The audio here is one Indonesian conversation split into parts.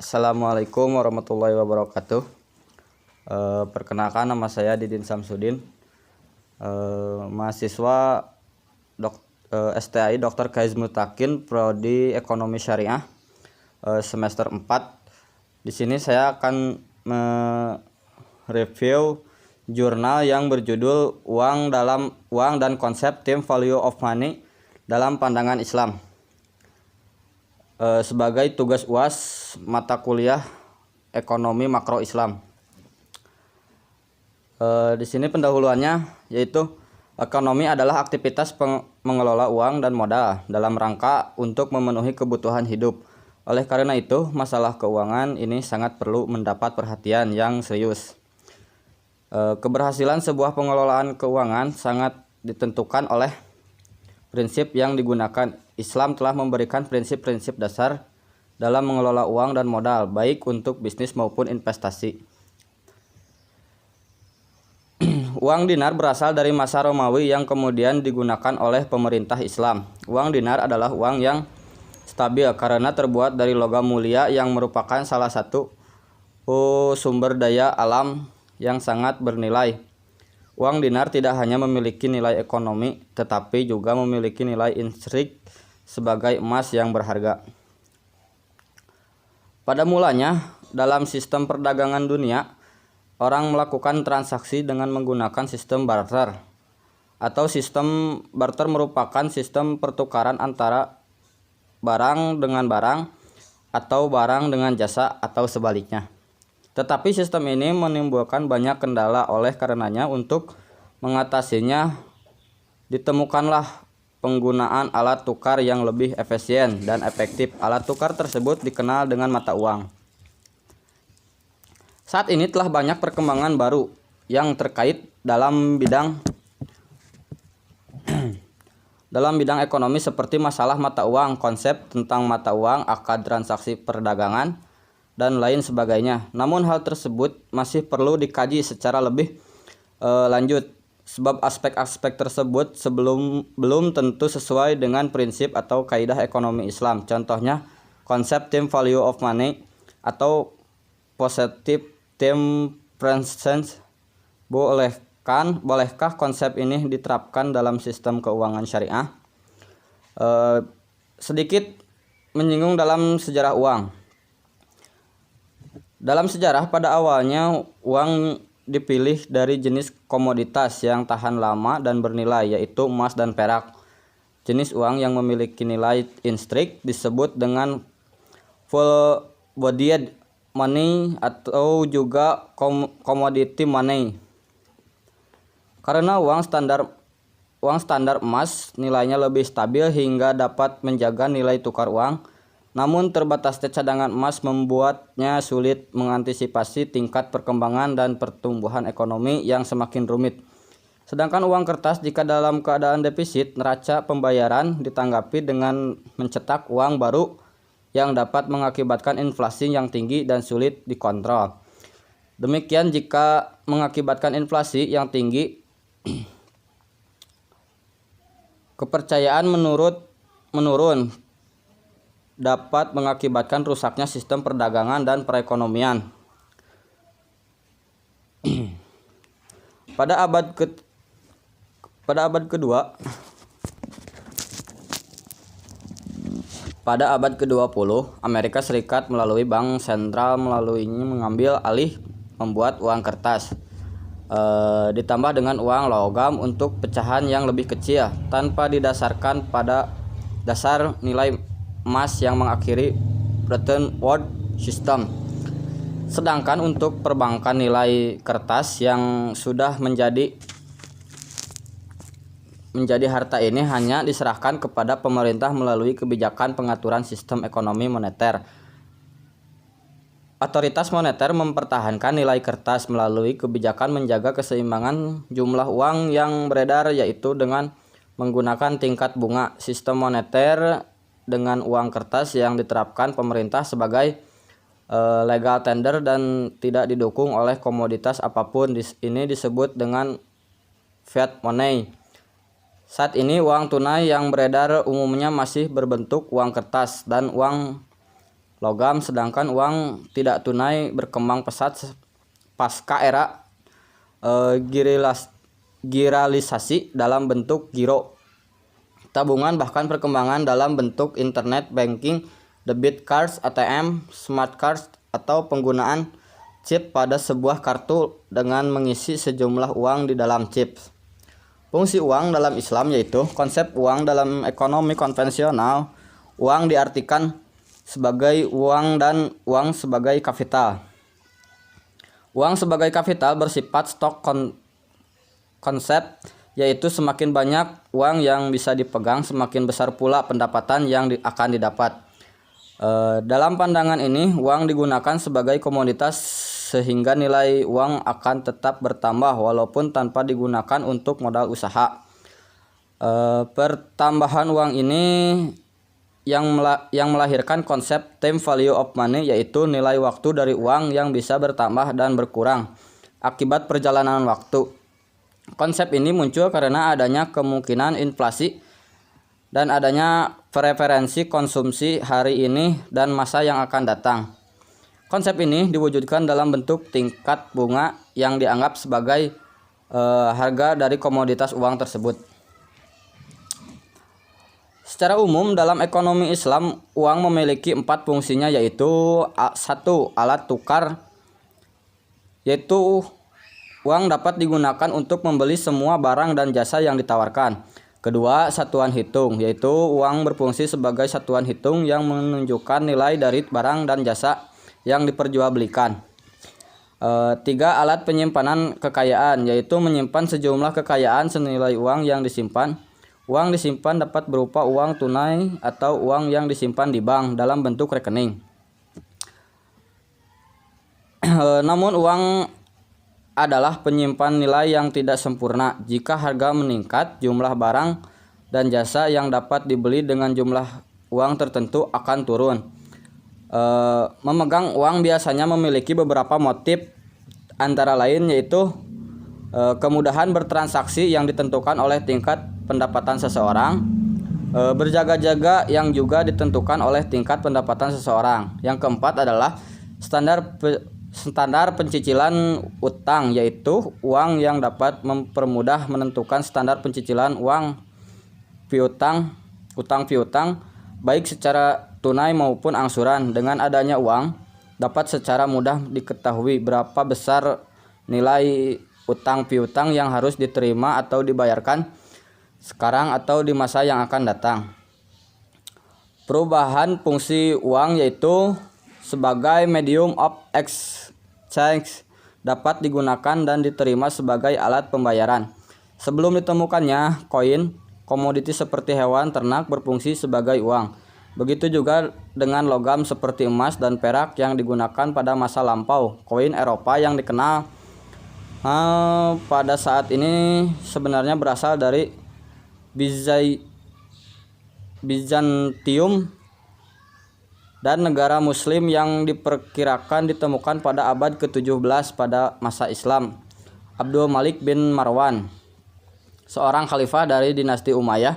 Assalamualaikum warahmatullahi wabarakatuh. Perkenalkan, nama saya Didin Samsudin, mahasiswa STAI Dr. Kais Mutakin, Prodi Ekonomi Syariah, semester 4. Di sini saya akan mereview jurnal yang berjudul Uang dan Konsep Team Value of Money dalam Pandangan Islam, sebagai tugas UAS mata kuliah Ekonomi Makro Islam. Di sini pendahuluannya yaitu ekonomi adalah aktivitas mengelola uang dan modal dalam rangka untuk memenuhi kebutuhan hidup. Oleh karena itu, masalah keuangan ini sangat perlu mendapat perhatian yang serius. Keberhasilan sebuah pengelolaan keuangan sangat ditentukan oleh prinsip yang digunakan. Islam telah memberikan prinsip-prinsip dasar dalam mengelola uang dan modal, baik untuk bisnis maupun investasi. Uang dinar berasal dari masa Romawi yang kemudian digunakan oleh pemerintah Islam. Uang dinar adalah uang yang stabil karena terbuat dari logam mulia yang merupakan salah satu sumber daya alam yang sangat bernilai. Uang dinar tidak hanya memiliki nilai ekonomi, tetapi juga memiliki nilai intrinsik sebagai emas yang berharga. Pada mulanya, dalam sistem perdagangan dunia, orang melakukan transaksi dengan menggunakan sistem barter. Atau sistem barter merupakan sistem pertukaran antara barang dengan barang atau barang dengan jasa atau sebaliknya. Tetapi sistem ini menimbulkan banyak kendala, oleh karenanya untuk mengatasinya ditemukanlah penggunaan alat tukar yang lebih efisien dan efektif. Alat tukar tersebut dikenal dengan mata uang. Saat ini telah banyak perkembangan baru yang terkait dalam bidang ekonomi, seperti masalah mata uang, konsep tentang mata uang, akad transaksi perdagangan, dan lain sebagainya. Namun hal tersebut masih perlu dikaji secara lebih lanjut, sebab aspek-aspek tersebut belum tentu sesuai dengan prinsip atau kaidah ekonomi Islam. Contohnya, konsep team value of money atau positive team presence. Bolehkah konsep ini diterapkan dalam sistem keuangan syariah? Sedikit menyinggung dalam sejarah uang. Dalam sejarah, pada awalnya uang dipilih dari jenis komoditas yang tahan lama dan bernilai, yaitu emas dan perak. Jenis uang yang memiliki nilai intrinsik disebut dengan full bodied money atau juga commodity money. Karena uang standar emas nilainya lebih stabil hingga dapat menjaga nilai tukar uang. Namun terbatasnya cadangan emas membuatnya sulit mengantisipasi tingkat perkembangan dan pertumbuhan ekonomi yang semakin rumit. Sedangkan uang kertas, jika dalam keadaan defisit neraca pembayaran, ditanggapi dengan mencetak uang baru yang dapat mengakibatkan inflasi yang tinggi dan sulit dikontrol. Demikian jika mengakibatkan inflasi yang tinggi, kepercayaan menurun, dapat mengakibatkan rusaknya sistem perdagangan dan perekonomian. Pada abad ke-20, Amerika Serikat melalui Bank Sentral mengambil alih membuat uang kertas, ditambah dengan uang logam untuk pecahan yang lebih kecil, tanpa didasarkan pada dasar nilai emas yang mengakhiri Bretton Woods System. Sedangkan untuk perbankan, nilai kertas yang sudah menjadi harta ini hanya diserahkan kepada pemerintah melalui kebijakan pengaturan sistem ekonomi moneter. Otoritas moneter mempertahankan nilai kertas melalui kebijakan menjaga keseimbangan jumlah uang yang beredar, yaitu dengan menggunakan tingkat bunga. Sistem moneter dengan uang kertas yang diterapkan pemerintah sebagai legal tender dan tidak didukung oleh komoditas apapun. Ini disebut dengan fiat money. Saat ini uang tunai yang beredar umumnya masih berbentuk uang kertas dan uang logam, sedangkan uang tidak tunai berkembang pesat pasca era giralisasi dalam bentuk giro, tabungan, bahkan perkembangan dalam bentuk internet banking, debit cards, ATM, smart cards, atau penggunaan chip pada sebuah kartu dengan mengisi sejumlah uang di dalam chip. Fungsi uang dalam Islam yaitu konsep uang dalam ekonomi konvensional. Uang diartikan sebagai uang dan uang sebagai kapital. Uang sebagai kapital bersifat stok konsep, yaitu semakin banyak uang yang bisa dipegang, semakin besar pula pendapatan yang akan didapat. Dalam pandangan ini, uang digunakan sebagai komoditas sehingga nilai uang akan tetap bertambah walaupun tanpa digunakan untuk modal usaha. Pertambahan uang ini yang melahirkan konsep time value of money, yaitu nilai waktu dari uang yang bisa bertambah dan berkurang akibat perjalanan waktu. Konsep ini muncul karena adanya kemungkinan inflasi dan adanya preferensi konsumsi hari ini dan masa yang akan datang. Konsep ini diwujudkan dalam bentuk tingkat bunga yang dianggap sebagai harga dari komoditas uang tersebut. Secara umum dalam ekonomi Islam, uang memiliki 4 fungsinya, yaitu 1. Alat tukar, yaitu uang dapat digunakan untuk membeli semua barang dan jasa yang ditawarkan. 2. Satuan hitung, yaitu uang berfungsi sebagai satuan hitung yang menunjukkan nilai dari barang dan jasa yang diperjualbelikan. 3. Alat penyimpanan kekayaan, yaitu menyimpan sejumlah kekayaan senilai uang yang disimpan. Uang disimpan dapat berupa uang tunai atau uang yang disimpan di bank dalam bentuk rekening. Namun uang adalah penyimpan nilai yang tidak sempurna. Jika harga meningkat, jumlah barang dan jasa yang dapat dibeli dengan jumlah uang tertentu akan turun. Memegang uang biasanya memiliki beberapa motif, antara lain yaitu kemudahan bertransaksi yang ditentukan oleh tingkat pendapatan seseorang, berjaga-jaga yang juga ditentukan oleh tingkat pendapatan seseorang. Yang keempat adalah standar pencicilan utang, yaitu uang yang dapat mempermudah menentukan standar pencicilan utang piutang baik secara tunai maupun angsuran. Dengan adanya uang dapat secara mudah diketahui berapa besar nilai utang piutang yang harus diterima atau dibayarkan sekarang atau di masa yang akan datang. Perubahan fungsi uang, yaitu sebagai medium of exchange, dapat digunakan dan diterima sebagai alat pembayaran. Sebelum ditemukannya koin, komoditi seperti hewan ternak berfungsi sebagai uang. Begitu juga dengan logam seperti emas dan perak yang digunakan pada masa lampau. Koin Eropa yang dikenal pada saat ini sebenarnya berasal dari Bizantium dan negara Muslim yang diperkirakan ditemukan pada abad ke-17 pada masa Islam. Abdul Malik bin Marwan, seorang khalifah dari dinasti Umayyah,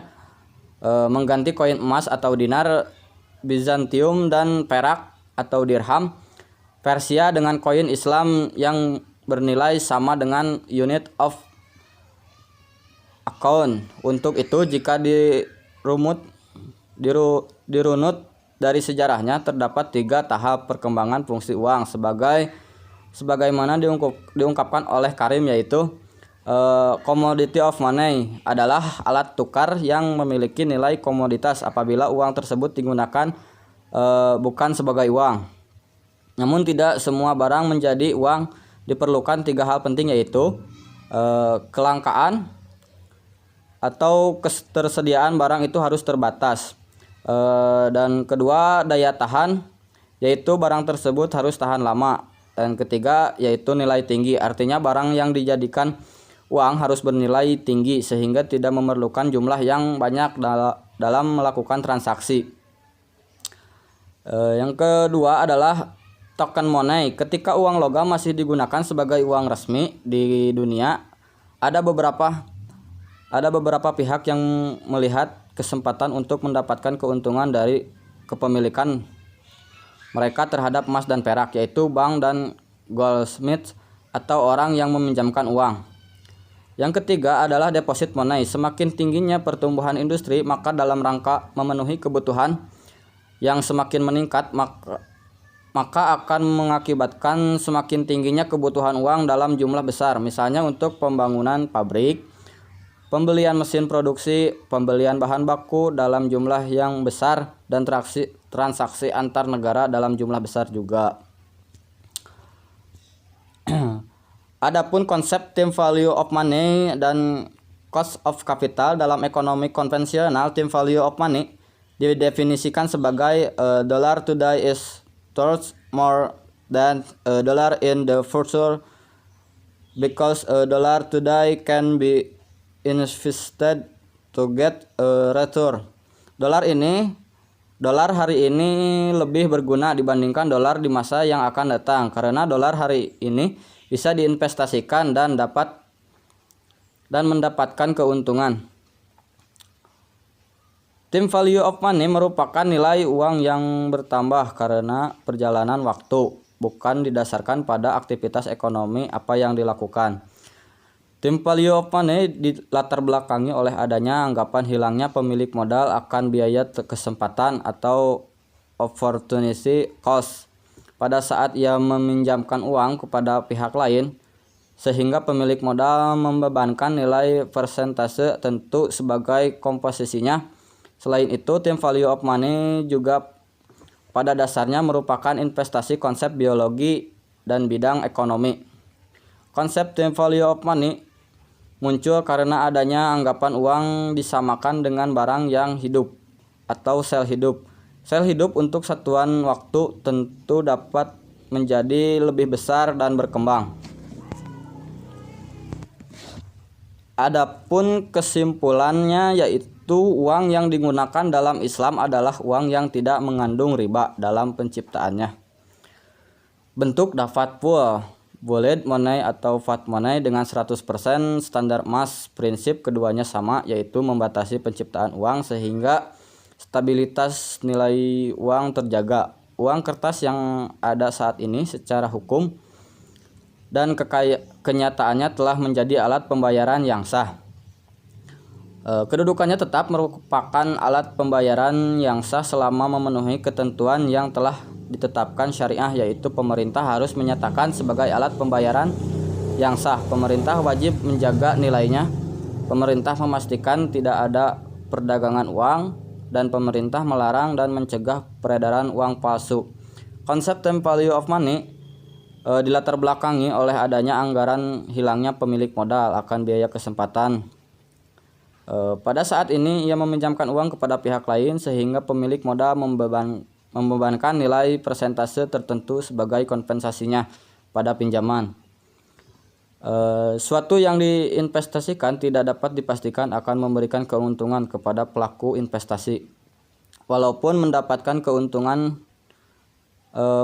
mengganti koin emas atau dinar Bizantium dan perak atau dirham Persia dengan koin Islam yang bernilai sama dengan unit of account. Untuk itu, jika dirunut dari sejarahnya, terdapat 3 tahap perkembangan fungsi uang sebagaimana diungkapkan oleh Karim, yaitu commodity of money adalah alat tukar yang memiliki nilai komoditas apabila uang tersebut digunakan bukan sebagai uang. Namun tidak semua barang menjadi uang. Diperlukan 3 hal penting, yaitu kelangkaan atau ketersediaan barang itu harus terbatas. Dan kedua, daya tahan, yaitu barang tersebut harus tahan lama. Dan ketiga, yaitu nilai tinggi, artinya barang yang dijadikan uang harus bernilai tinggi sehingga tidak memerlukan jumlah yang banyak dalam melakukan transaksi. Yang kedua adalah token money. Ketika uang logam masih digunakan sebagai uang resmi di dunia, ada beberapa pihak yang melihat kesempatan untuk mendapatkan keuntungan dari kepemilikan mereka terhadap emas dan perak, yaitu bank dan goldsmith atau orang yang meminjamkan uang. Yang ketiga adalah deposit money. Semakin tingginya pertumbuhan industri, maka dalam rangka memenuhi kebutuhan yang semakin meningkat, maka akan mengakibatkan semakin tingginya kebutuhan uang dalam jumlah besar, misalnya untuk pembangunan pabrik, pembelian mesin produksi, pembelian bahan baku dalam jumlah yang besar, dan transaksi antar negara dalam jumlah besar juga. Adapun konsep time value of money dan cost of capital dalam ekonomi konvensional, time value of money didefinisikan sebagai dollar today is worth more than a dollar in the future because a dollar today can be invested to get a return. Dolar hari ini lebih berguna dibandingkan dolar di masa yang akan datang, karena dolar hari ini bisa diinvestasikan dan mendapatkan keuntungan. Time value of money merupakan nilai uang yang bertambah karena perjalanan waktu, bukan didasarkan pada aktivitas ekonomi apa yang dilakukan. Time value of money dilatar belakangi oleh adanya anggapan hilangnya pemilik modal akan biaya kesempatan atau opportunity cost pada saat ia meminjamkan uang kepada pihak lain, sehingga pemilik modal membebankan nilai persentase tentu sebagai komposisinya. Selain itu, time value of money juga pada dasarnya merupakan investasi konsep biologi dan bidang ekonomi. Konsep time value of money muncul karena adanya anggapan uang disamakan dengan barang yang hidup atau sel hidup. Sel hidup untuk satuan waktu tentu dapat menjadi lebih besar dan berkembang. Adapun kesimpulannya yaitu uang yang digunakan dalam Islam adalah uang yang tidak mengandung riba dalam penciptaannya. Bentuk dapat pula bullion money atau fiat money dengan 100% standar emas. Prinsip keduanya sama, yaitu membatasi penciptaan uang sehingga stabilitas nilai uang terjaga. Uang kertas yang ada saat ini secara hukum dan kenyataannya telah menjadi alat pembayaran yang sah. Kedudukannya tetap merupakan alat pembayaran yang sah selama memenuhi ketentuan yang telah ditetapkan syariah, yaitu pemerintah harus menyatakan sebagai alat pembayaran yang sah. Pemerintah wajib menjaga nilainya. Pemerintah memastikan tidak ada perdagangan uang, dan pemerintah melarang dan mencegah peredaran uang palsu. Konsep time value of money dilatar belakangi oleh adanya anggaran hilangnya pemilik modal akan biaya kesempatan. Pada saat ini ia meminjamkan uang kepada pihak lain, sehingga pemilik modal membebankan nilai persentase tertentu sebagai kompensasinya pada pinjaman. Suatu yang diinvestasikan tidak dapat dipastikan akan memberikan keuntungan kepada pelaku investasi. Walaupun mendapatkan keuntungan,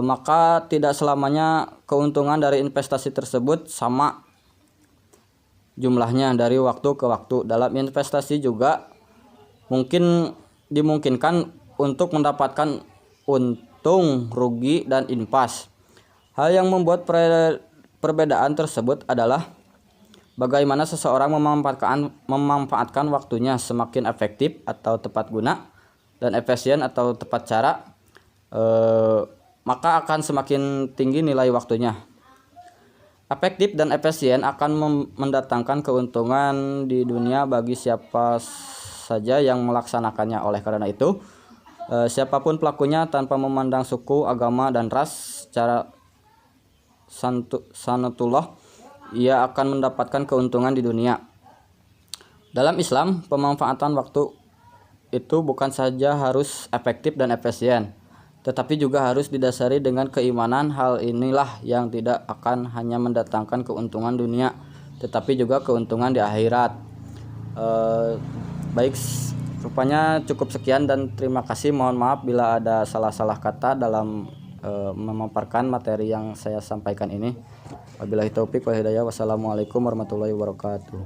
maka tidak selamanya keuntungan dari investasi tersebut sama jumlahnya dari waktu ke waktu. Dalam investasi juga dimungkinkan untuk mendapatkan untung, rugi, dan impas. Hal yang membuat perbedaan tersebut adalah bagaimana seseorang memanfaatkan waktunya. Semakin efektif atau tepat guna dan efisien atau tepat cara, maka akan semakin tinggi nilai waktunya. Efektif dan efisien akan mendatangkan keuntungan di dunia bagi siapa saja yang melaksanakannya. Oleh karena itu, siapapun pelakunya tanpa memandang suku, agama, dan ras, secara sanatullah ia akan mendapatkan keuntungan di dunia. Dalam Islam, pemanfaatan waktu itu bukan saja harus efektif dan efisien, tetapi juga harus didasari dengan keimanan. Hal inilah yang tidak akan hanya mendatangkan keuntungan dunia, tetapi juga keuntungan di akhirat. Baik, rupanya cukup sekian dan terima kasih. Mohon maaf bila ada salah-salah kata dalam memaparkan materi yang saya sampaikan ini. Wabillahi taufik wal hidayah. Wassalamualaikum warahmatullahi wabarakatuh.